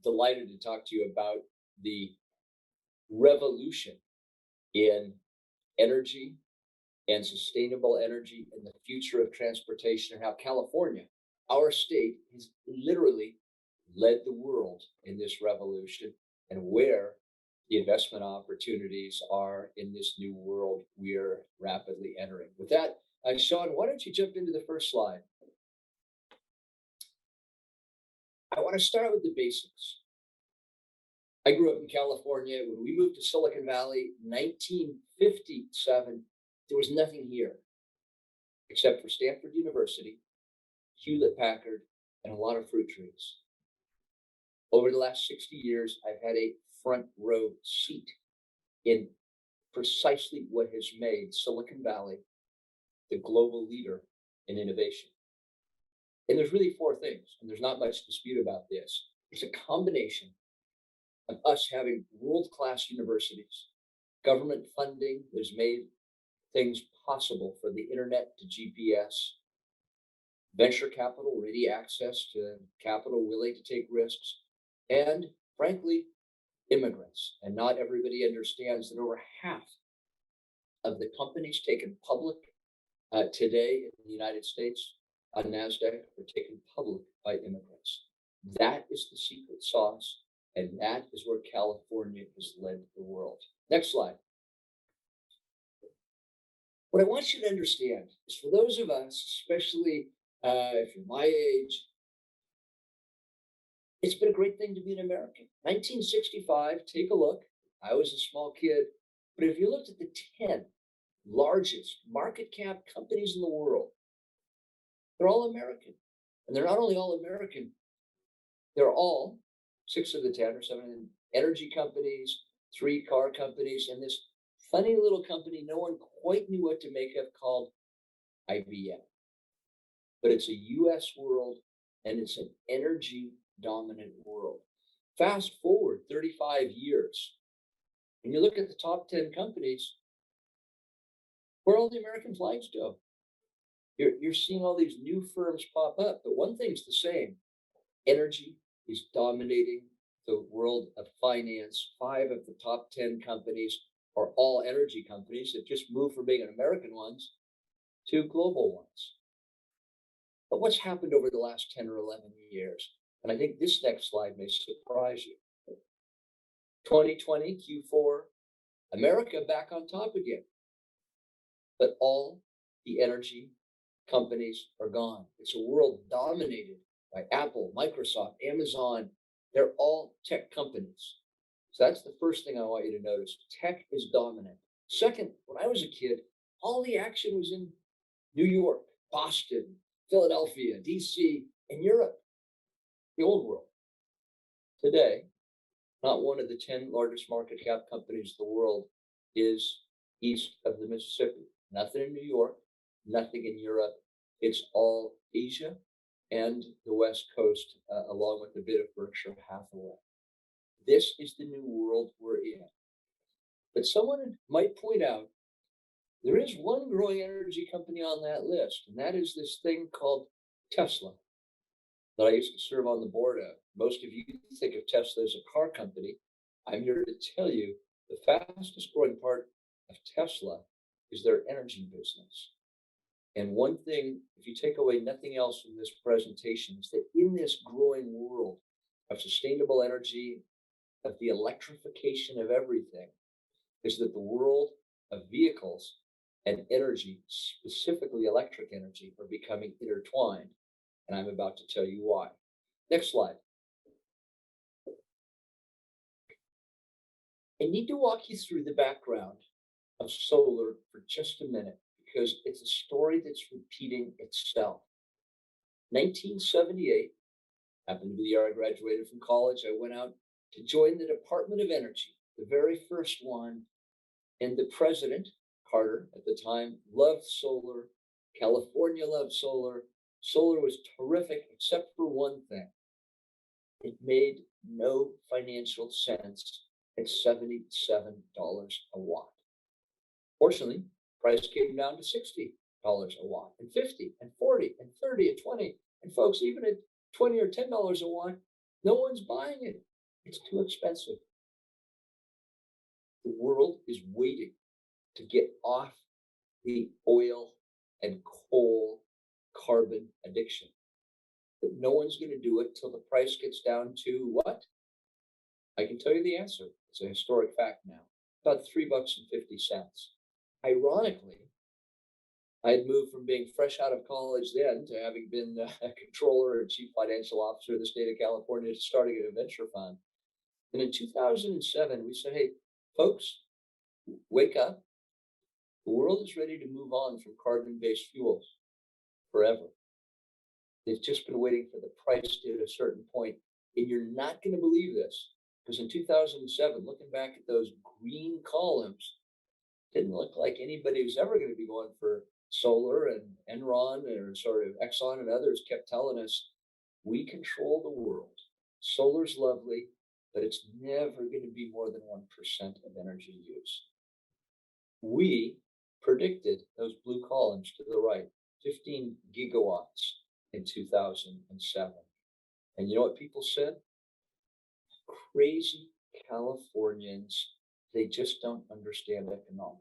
delighted to talk to you about the revolution in energy and sustainable energy and the future of transportation, and how California, our state, has literally led the world in this revolution, and where the investment opportunities are in this new world we're rapidly entering. With that, Sean, why don't you jump into the first slide? I want to start with the basics. I grew up in California. When we moved to Silicon Valley, 1957, there was nothing here except for Stanford University, Hewlett Packard, and a lot of fruit trees. Over the last 60 years, I've had a front row seat in precisely what has made Silicon Valley the global leader in innovation. And there's really four things, and there's not much dispute about this. It's a combination of us having world-class universities, government funding that has made things possible for the internet to GPS, venture capital, ready access to capital willing to take risks, and frankly, immigrants. And not everybody understands that over half of the companies taken public today in the United States on NASDAQ are taken public by immigrants. That is the secret sauce, and that is where California has led the world. Next slide. What I want you to understand is, for those of us, especially if you're my age, it's been a great thing to be an American. 1965, take a look. I was a small kid, but if you looked at the 10 largest market cap companies in the world, they're all American. And they're not only all American, they're all 6 of the 10 or 7 energy companies, 3 car companies, and this funny little company no one quite knew what to make of called IBM. But it's a US world, and it's an energy dominant world. Fast forward 35 years, and you look at the top 10 companies, where all the American flags go. You're seeing all these new firms pop up, but one thing's the same. Energy is dominating the world of finance. 5 of the top 10 companies are all energy companies that just moved from being American ones to global ones. But what's happened over the last 10 or 11 years? And I think this next slide may surprise you. 2020 Q4, America back on top again. But all the energy companies are gone. It's a world dominated by Apple, Microsoft, Amazon. They're all tech companies. So that's the first thing I want you to notice. Tech is dominant. Second, when I was a kid, all the action was in New York, Boston, Philadelphia, DC, and Europe, the old world. Today, not one of the 10 largest market cap companies in the world is east of the Mississippi. Nothing in New York, nothing in Europe. It's all Asia and the West Coast, along with a bit of Berkshire Hathaway. This is the new world we're in. But someone might point out there is one growing energy company on that list, and that is this thing called Tesla that I used to serve on the board of. Most of you think of Tesla as a car company. I'm here to tell you the fastest growing part of Tesla is their energy business. And one thing, if you take away nothing else from this presentation, is that in this growing world of sustainable energy, of the electrification of everything, is that the world of vehicles and energy, specifically electric energy, are becoming intertwined. And I'm about to tell you why. Next slide. I need to walk you through the background of solar for just a minute, because it's a story that's repeating itself. 1978 happened to be the year I graduated from college. I went out to join the Department of Energy, the very first one. And the president, Carter, at the time, loved solar. California loved solar. Solar was terrific, except for one thing. It made no financial sense at $77 a watt. Fortunately, price came down to $60 a watt, and $50, and $40, and $30, and $20. And folks, even at $20 or $10 a watt, no one's buying it. It's too expensive. The world is waiting to get off the oil and coal carbon addiction. But no one's going to do it till the price gets down to what? I can tell you the answer. It's a historic fact now. About $3.50. Ironically, I had moved from being fresh out of college then to having been a controller and chief financial officer of the state of California to starting a venture fund. And in 2007, we said, hey, folks, wake up. The world is ready to move on from carbon-based fuels forever. They've just been waiting for the price to hit a certain point. And you're not going to believe this, because in 2007, looking back at those green columns, didn't look like anybody was ever going to be going for solar, and Enron or sort of Exxon and others kept telling us, we control the world. Solar's lovely, but it's never going to be more than 1% of energy use. We predicted those blue columns to the right, 15 gigawatts in 2007. And you know what people said? Crazy Californians, they just don't understand economics.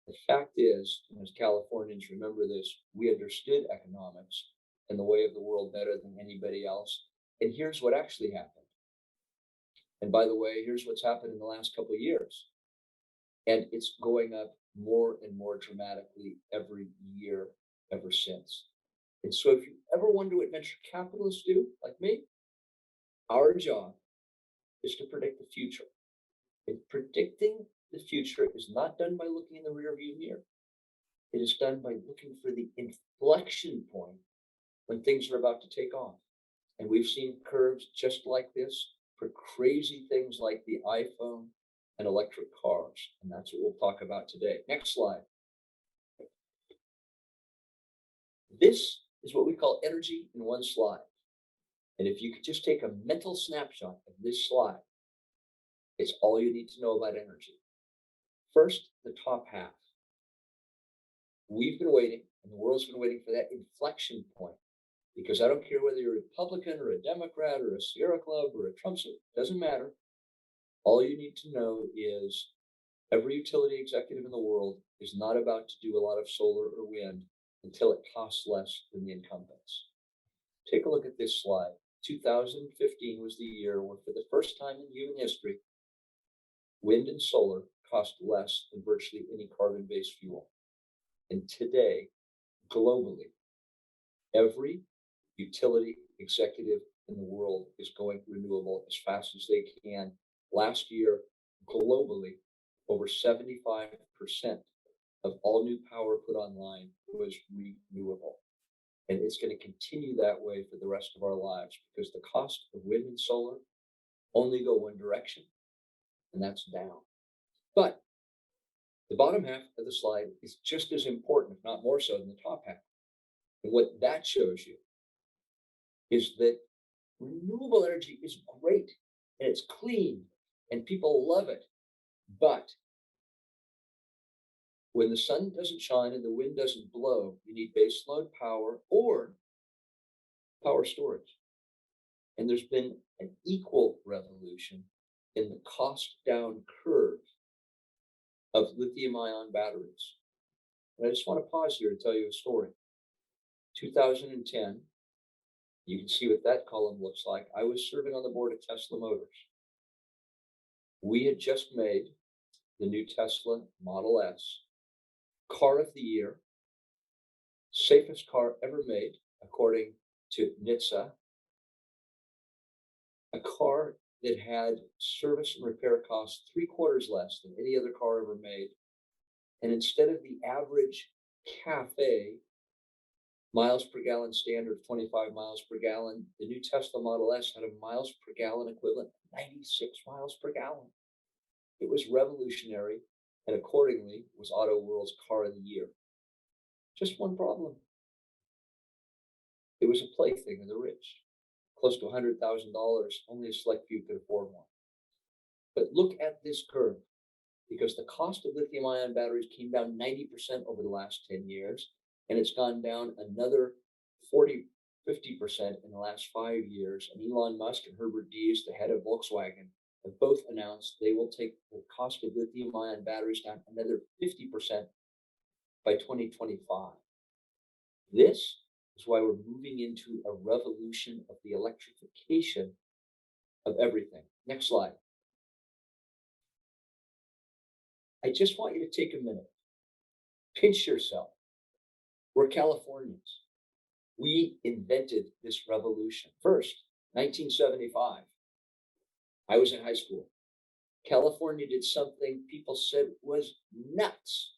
The fact is, and as Californians remember this, we understood economics and the way of the world better than anybody else. And here's what actually happened. And by the way, here's what's happened in the last couple of years. And it's going up more and more dramatically every year ever since. And so if you ever wonder what venture capitalists do, like me, our job is to predict the future. And predicting the future is not done by looking in the rearview mirror. It is done by looking for the inflection point when things are about to take off. And we've seen curves just like this for crazy things like the iPhone and electric cars. And that's what we'll talk about today. Next slide. This is what we call energy in one slide. And if you could just take a mental snapshot of this slide, it's all you need to know about energy. First, the top half. We've been waiting, and the world's been waiting for that inflection point, because I don't care whether you're a Republican or a Democrat or a Sierra Club or a Trump, doesn't matter. All you need to know is every utility executive in the world is not about to do a lot of solar or wind until it costs less than the incumbents. Take a look at this slide. 2015 was the year where, for the first time in human history, wind and solar cost less than virtually any carbon-based fuel. And today, globally, every utility executive in the world is going renewable as fast as they can. Last year, globally, over 75% of all new power put online was renewable. And it's going to continue that way for the rest of our lives, because the cost of wind and solar only go one direction, and that's down. But the bottom half of the slide is just as important, if not more so, than the top half. And what that shows you is that renewable energy is great, and it's clean, and people love it. But when the sun doesn't shine and the wind doesn't blow, you need baseload power or power storage. And there's been an equal revolution in the cost down curve of lithium-ion batteries. And I just want to pause here to tell you a story. 2010, you can see what that column looks like. I was serving on the board of Tesla Motors. We had just made the new Tesla Model S car of the year, safest car ever made, according to NHTSA, a car that had service and repair costs 3/4 less than any other car ever made. And instead of the average cafe miles per gallon standard of 25 miles per gallon, the new Tesla Model S had a miles per gallon equivalent of 96 miles per gallon. It was revolutionary, and accordingly was Auto World's car of the year. Just one problem. It was a plaything of the rich. Close to $100,000, only a select few could afford one. But look at this curve, because the cost of lithium-ion batteries came down 90% over the last 10 years, and it's gone down another 40% 50% in the last 5 years. And Elon Musk and Herbert Diess, the head of Volkswagen, have both announced they will take the cost of lithium ion batteries down another 50% by 2025. This is why we're moving into a revolution of the electrification of everything. Next slide. I just want you to take a minute, pinch yourself. We're Californians. We invented this revolution. First, 1975. I was in high school. California did something people said was nuts.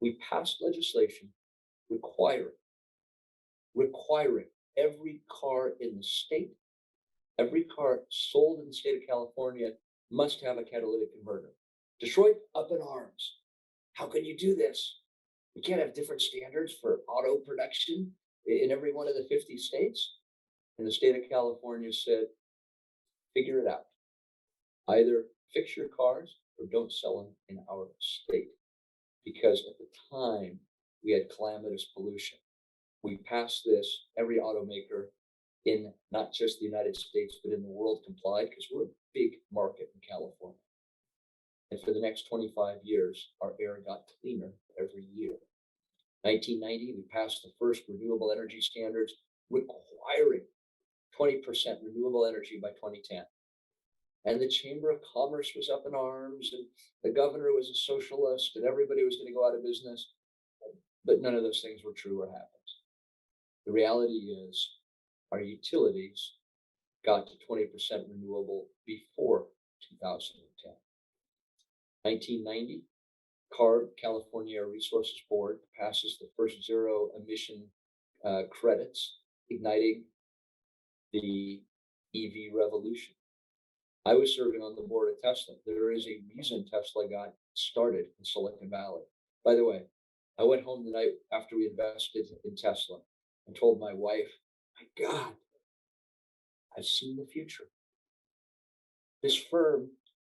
We passed legislation requiring every car in the state, every car sold in the state of California must have a catalytic converter. Detroit, up in arms. How can you do this? We can't have different standards for auto production in every one of the 50 states. And the state of California said, figure it out. Either fix your cars or don't sell them in our state. Because at the time, we had calamitous pollution. We passed this, every automaker in not just the United States, but in the world complied because we're a big market in California. And for the next 25 years, our air got cleaner every year. 1990, we passed the first renewable energy standards requiring 20% renewable energy by 2010. And the Chamber of Commerce was up in arms, and the governor was a socialist, and everybody was going to go out of business. But none of those things were true or happened. The reality is our utilities got to 20% renewable before 2010. 1990, CARB, California Air Resources Board, passes the first zero emission credits, igniting the EV revolution. I was serving on the board of Tesla. There is a reason Tesla got started in Silicon Valley. By the way, I went home the night after we invested in Tesla and told my wife, my God, I've seen the future. This firm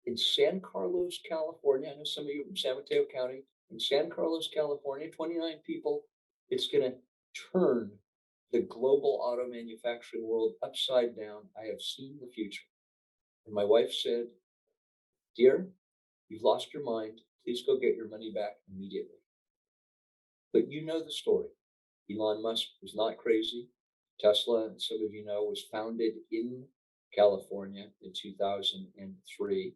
in San Carlos, California, I know some of you from San Mateo County, in San Carlos, California, 29 people, it's going to turn the global auto manufacturing world upside down. I have seen the future. And my wife said, dear, you've lost your mind. Please go get your money back immediately. But you know the story. Elon Musk was not crazy. Tesla, some of you know, was founded in California in 2003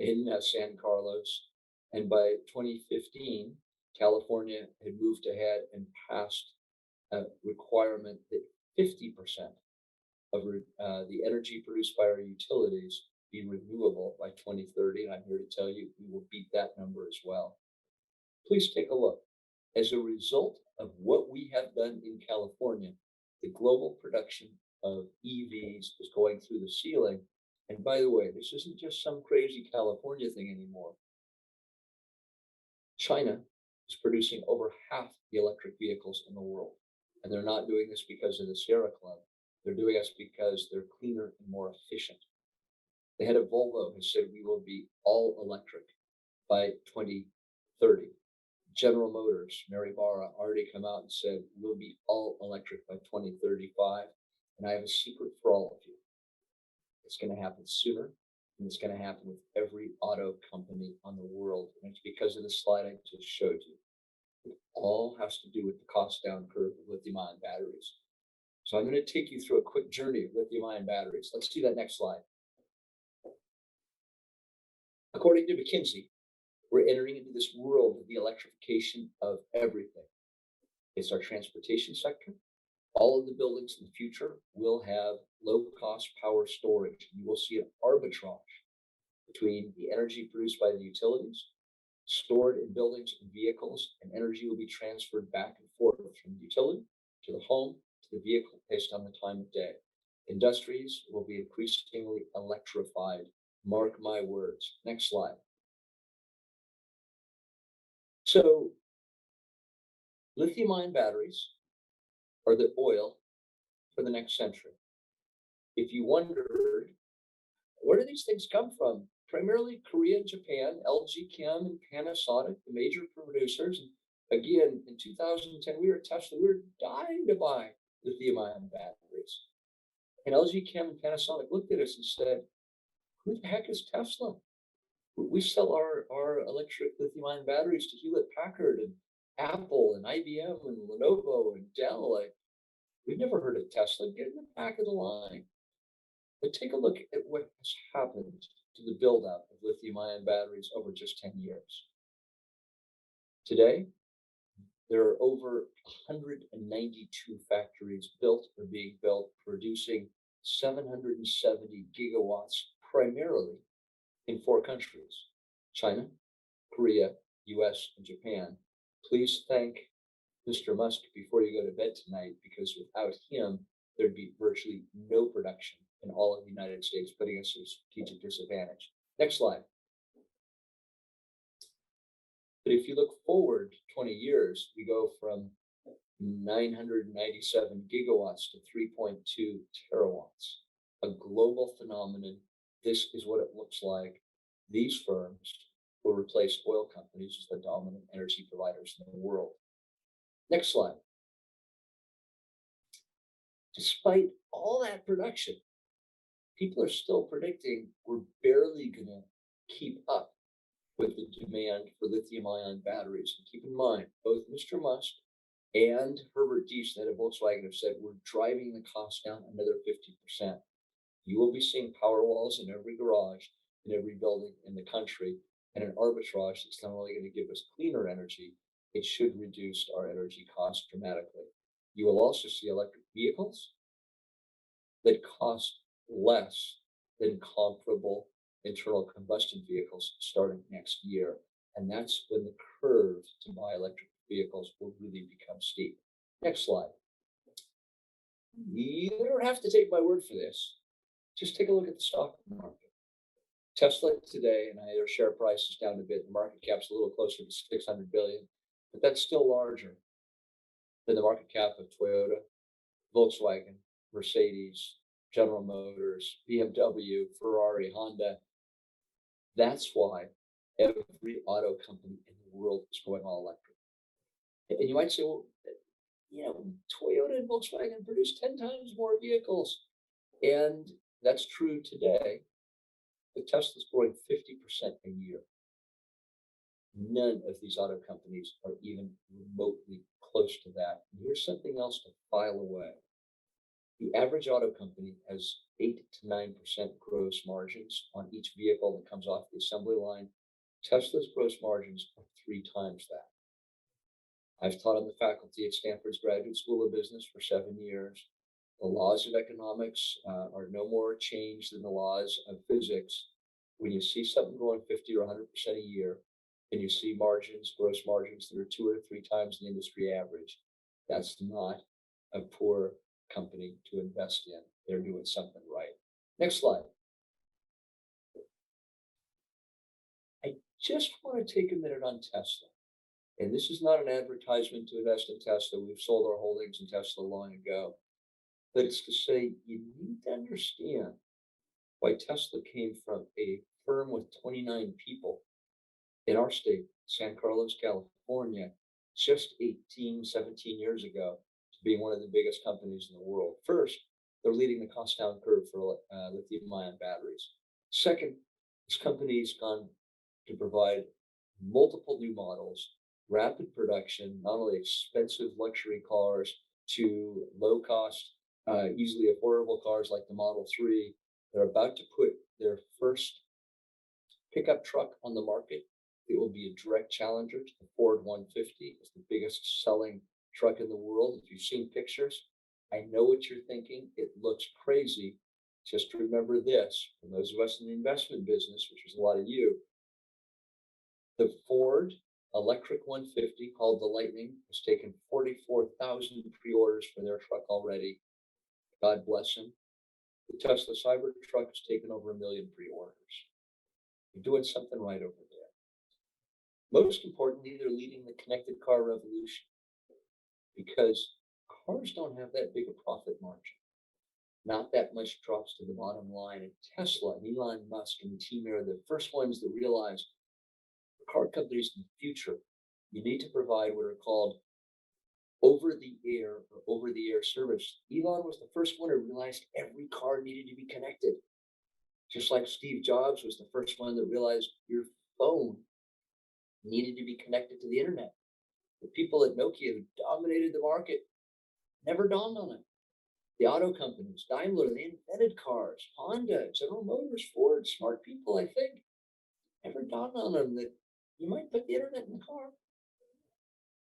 in San Carlos. And by 2015, California had moved ahead and passed a requirement that 50% of the energy produced by our utilities be renewable by 2030. And I'm here to tell you, we will beat that number as well. Please take a look. As a result of what we have done in California, the global production of EVs is going through the ceiling. And by the way, this isn't just some crazy California thing anymore. China is producing over half the electric vehicles in the world. And they're not doing this because of the Sierra Club. They're doing this because they're cleaner and more efficient. The head of Volvo has said we will be all electric by 2030. General Motors, Mary Barra, already come out and said we'll be all electric by 2035. And I have a secret for all of you. It's going to happen sooner, and it's going to happen with every auto company on the world. And it's because of the slide I just showed you. It all has to do with the cost down curve of lithium-ion batteries. So I'm going to take you through a quick journey of lithium-ion batteries. Let's do that next slide. According to McKinsey, we're entering into this world of the electrification of everything. It's our transportation sector. All of the buildings in the future will have low-cost power storage. You will see an arbitrage between the energy produced by the utilities, stored in buildings and vehicles, and energy will be transferred back and forth from the utility to the home to the vehicle based on the time of day. Industries will be increasingly electrified. Mark my words. Next slide. So lithium-ion batteries are the oil for the next century. If you wondered, where do these things come from? Primarily Korea and Japan, LG Chem and Panasonic, the major producers. And again, in 2010, we were at Tesla, we were dying to buy lithium-ion batteries. And LG Chem and Panasonic looked at us and said, who the heck is Tesla? We sell our electric lithium-ion batteries to Hewlett Packard and Apple and IBM and Lenovo and Dell. Like, we've never heard of Tesla. Get in the back of the line. But take a look at what has happened to the build-out of lithium-ion batteries over just 10 years. Today, there are over 192 factories built or being built, producing 770 gigawatts, primarily in 4 countries: China, Korea, US, and Japan. Please thank Mr. Musk before you go to bed tonight, because without him, there'd be virtually no production in all of the United States, putting us at a strategic disadvantage. Next slide. But if you look forward 20 years, we go from 997 gigawatts to 3.2 terawatts, a global phenomenon. This is what it looks like. These firms will replace oil companies as the dominant energy providers in the world. Next slide. Despite all that production, people are still predicting we're barely going to keep up with the demand for lithium-ion batteries. And keep in mind, both Mr. Musk and Herbert Diess at Volkswagen have said we're driving the cost down another 50%. You will be seeing power walls in every garage, in every building in the country, and an arbitrage that's not only going to give us cleaner energy, it should reduce our energy costs dramatically. You will also see electric vehicles that cost less than comparable internal combustion vehicles starting next year. And that's when the curve to buy electric vehicles will really become steep. Next slide. You don't have to take my word for this. Just take a look at the stock market. Tesla today, and their share price is down a bit. The market cap's a little closer to 600 billion, but that's still larger than the market cap of Toyota, Volkswagen, Mercedes, General Motors, BMW, Ferrari, Honda. That's why every auto company in the world is going all electric. And you might say, well, Toyota and Volkswagen produce 10 times more vehicles. And that's true today. But Tesla's growing 50% a year. None of these auto companies are even remotely close to that. And here's something else to file away. The average auto company has 8 to 9% gross margins on each vehicle that comes off the assembly line. Tesla's gross margins are 3 times that. I've taught on the faculty at Stanford's Graduate School of Business for 7 years. The laws of economics are no more changed than the laws of physics. When you see something growing 50 or 100% a year, and you see margins, gross margins that are 2 or 3 times the industry average, that's not a poor company to invest in. They're doing something right. Next slide. I just want to take a minute on Tesla. And this is not an advertisement to invest in Tesla. We've sold our holdings in Tesla long ago. But it's to say you need to understand why Tesla came from a firm with 29 people in our state, San Carlos, California, just 18, 17 years ago, to being one of the biggest companies in the world. First, they're leading the cost down curve for lithium-ion batteries. Second, this company's gone to provide multiple new models, rapid production, not only expensive luxury cars to low-cost, easily affordable cars like the Model 3. They're about to put their first pickup truck on the market. It will be a direct challenger to the Ford 150. It's the biggest selling truck in the world. If you've seen pictures, I know what you're thinking. It looks crazy. Just remember this, for those of us in the investment business, which is a lot of you, the Ford electric 150 called the Lightning has taken 44,000 pre-orders for their truck already. God bless them. The Tesla Cybertruck has taken over 1 million pre-orders. You're doing something right over there. Most importantly, they're leading the connected car revolution, because cars don't have that big a profit margin. Not that much drops to the bottom line. And Tesla and Elon Musk and the team are the first ones that realize for car companies in the future, you need to provide what are called over the air service. Elon was the first one who realized every car needed to be connected. Just like Steve Jobs was the first one that realized your phone needed to be connected to the internet. The people at Nokia who dominated the market never dawned on it. The auto companies, Daimler, they invented cars. Honda, General Motors, Ford, smart people, I think, never dawned on them that you might put the internet in the car.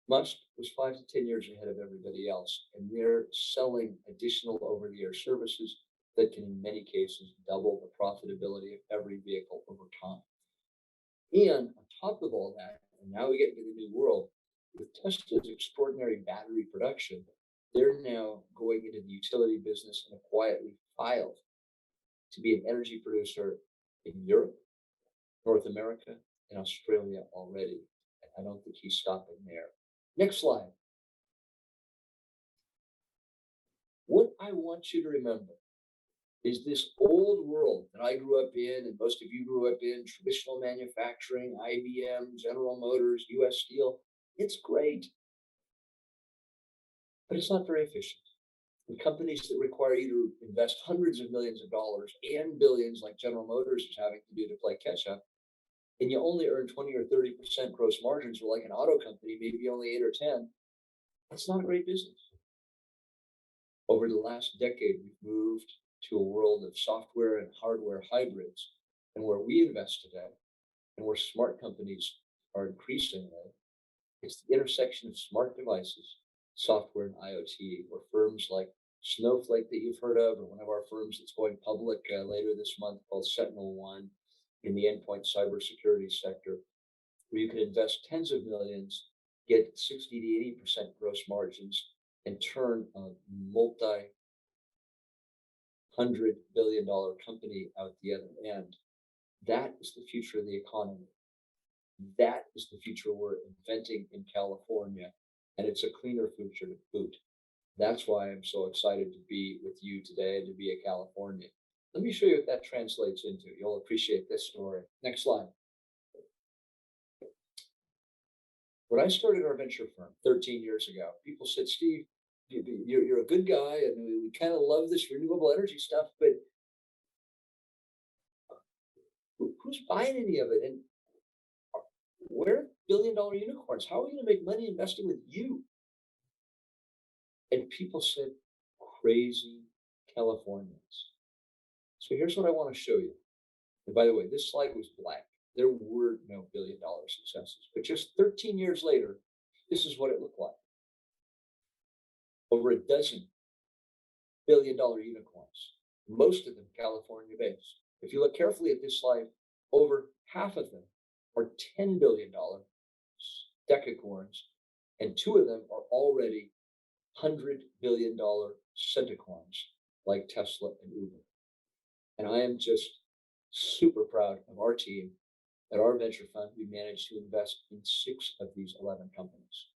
Musk was 5 to 10 years ahead of everybody else, and they're selling additional over-the-air services that can, in many cases, double the profitability of every vehicle over time. And on top of all that, and now we get into the new world, with Tesla's extraordinary battery production, they're now going into the utility business and have quietly filed to be an energy producer in Europe, North America, and Australia already. And I don't think he's stopping there. Next slide. What I want you to remember is this old world that I grew up in, and most of you grew up in, traditional manufacturing, IBM, General Motors, US Steel. It's great, but it's not very efficient. And companies that require you to invest hundreds of millions of dollars and billions, like General Motors is having to do to play catch up, and you only earn 20 or 30% gross margins, or like an auto company, maybe only 8 or 10, that's not a great business. Over the last decade, we've moved to a world of software and hardware hybrids, and where we invest today, and where smart companies are increasingly, it's the intersection of smart devices, software, and IoT, where firms like Snowflake that you've heard of, or one of our firms that's going public later this month called SentinelOne in the endpoint cybersecurity sector, where you can invest tens of millions, get 60 to 80% gross margins, and turn a multi-$100 billion company out the other end. That is the future of the economy. That is the future we're inventing in California, and it's a cleaner future to boot. That's why I'm so excited to be with you today and to be a Californian. Let me show you what that translates into. You'll appreciate this story. Next slide. When I started our venture firm 13 years ago, people said, Steve, you're a good guy, and we kind of love this renewable energy stuff, but who's buying any of it? And we're billion-dollar unicorns. How are we going to make money investing with you? And people said, crazy Californians. So here's what I want to show you. And by the way, this slide was blank. There were no billion-dollar successes. But just 13 years later, this is what it looked like. Over a dozen billion-dollar unicorns, most of them California-based. If you look carefully at this slide, over half of them are $10 billion decacorns, and 2 of them are already $100 billion centicorns, like Tesla and Uber. And I am just super proud of our team. At our venture fund, we managed to invest in 6 of these 11 companies.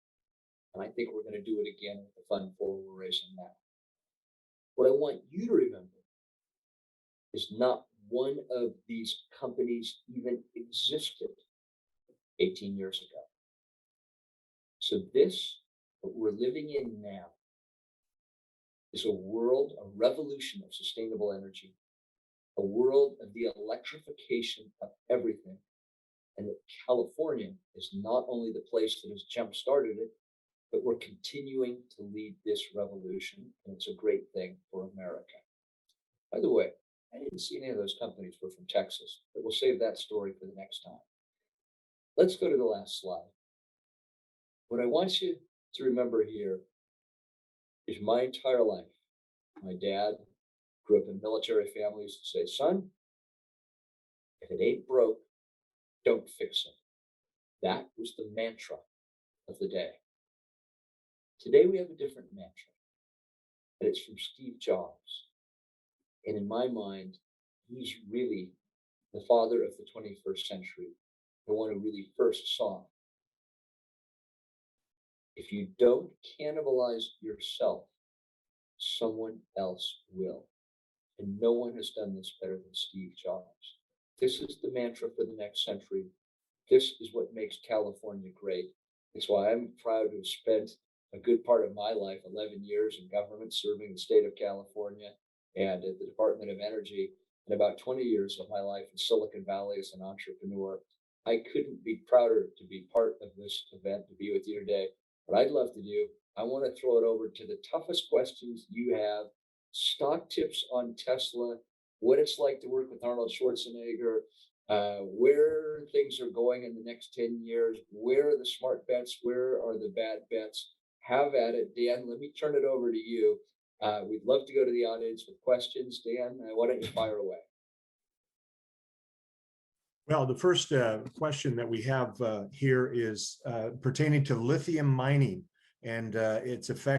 And I think we're going to do it again with the fund for we're raising now. What I want you to remember is not one of these companies even existed 18 years ago. So this, what we're living in now, is a world, a revolution of sustainable energy, a world of the electrification of everything. And that California is not only the place that has jump-started it, but we're continuing to lead this revolution, and it's a great thing for America. By the way, I didn't see any of those companies were from Texas, but we'll save that story for the next time. Let's go to the last slide. What I want you to remember here is my entire life. My dad grew up in military families to say, son, if it ain't broke, don't fix it. That was the mantra of the day. Today we have a different mantra, and it's from Steve Jobs. And in my mind, he's really the father of the 21st century, the one who really first saw. If you don't cannibalize yourself, someone else will. And no one has done this better than Steve Jobs. This is the mantra for the next century. This is what makes California great. It's why I'm proud to have spent a good part of my life, 11 years in government, serving the state of California and at the Department of Energy, and about 20 years of my life in Silicon Valley as an entrepreneur. I couldn't be prouder to be part of this event, to be with you today. What I'd love to do, I want to throw it over to the toughest questions you have, stock tips on Tesla, what it's like to work with Arnold Schwarzenegger, where things are going in the next 10 years, where are the smart bets, where are the bad bets. Have at it. Dan, let me turn it over to you. We'd love to go to the audience with questions. Dan, why don't you fire away? Well, the first question that we have here is pertaining to lithium mining and its effect